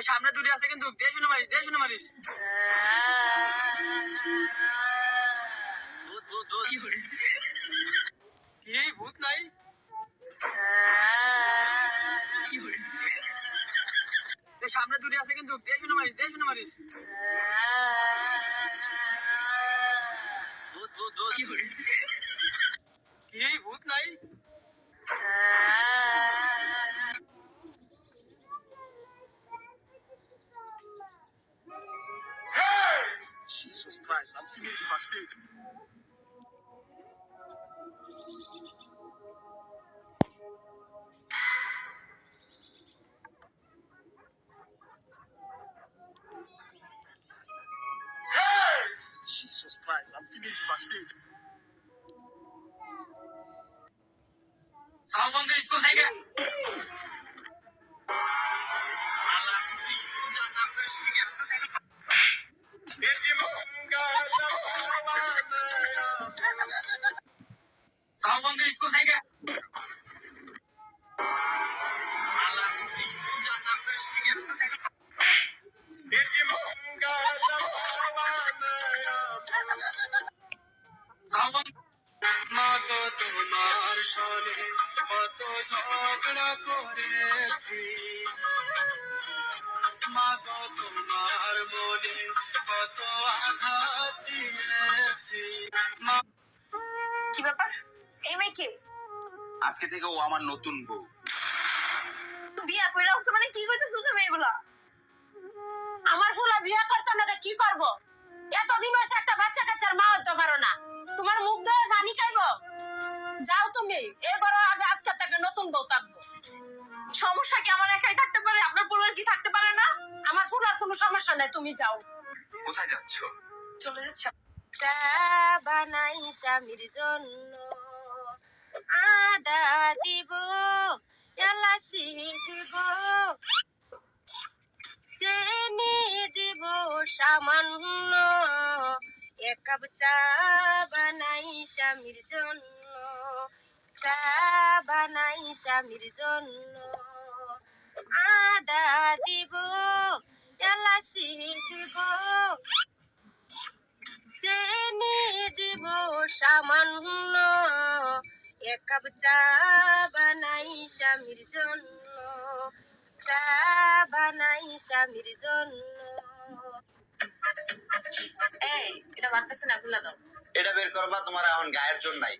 সামনে দূরে আছে কিন্তু দেশ শুনে মারিস ভূত ভূত ভূত কি ভূত নাই সামনে দূরে আছে কিন্তু দেশ শুনে মারিস ভূত ভূত ভূত কি ভূত নাই Jesus Christ, I'm feeling devastated. Jesus Christ, I'm feeling devastated. Someone is going to hang it. Someone is going to hang it. মাগো তোমার সনে কত ঝগড়া করেছি মাগো তোমার মনে কত আঘাত দিয়েছি কি ব্যাপার এই মেয়ে কে আজকে থেকে ও আমার নতুন বউ বিয়া কইরা হচ্ছে মানে কি কইতেছো তুমি এগুলা আমার ফুলা বিয়া করতাম না কি করব এতদিন হইছে একটা বাচ্চা কাচ্চার মা হইতে পারো না তোমার মুখ ধরে জানি খাইবো যাও তুমি এই ঘরে আগে আজকে থেকে নতুন বউ থাকবো সমস্যা কি আমার একাই থাকতে পারে আপনার পরিবার কি থাকতে পারে না আমার ফুলার কোনো সমস্যা নাই তুমি যাও কোথায় যাচ্ছ চলে যাচ্ছ চা বানাই স্বামীর জন্য আদা দিব এলাচি দিব চিনি দিব সামান্য এক কাপ চা বানাই স্বামীর জন্য চা বানাই স্বামীর জন্য আদা দিব এলাচি দিব চিনি দিব সামান্য এক কাপ চা বানাই স্বামীর জন্য চা বানাই স্বামীর জন্য এই এটা বাড়তেছে না ভুলা দাও এটা বের করবা তোমার এখন গায়ের জন্য নাই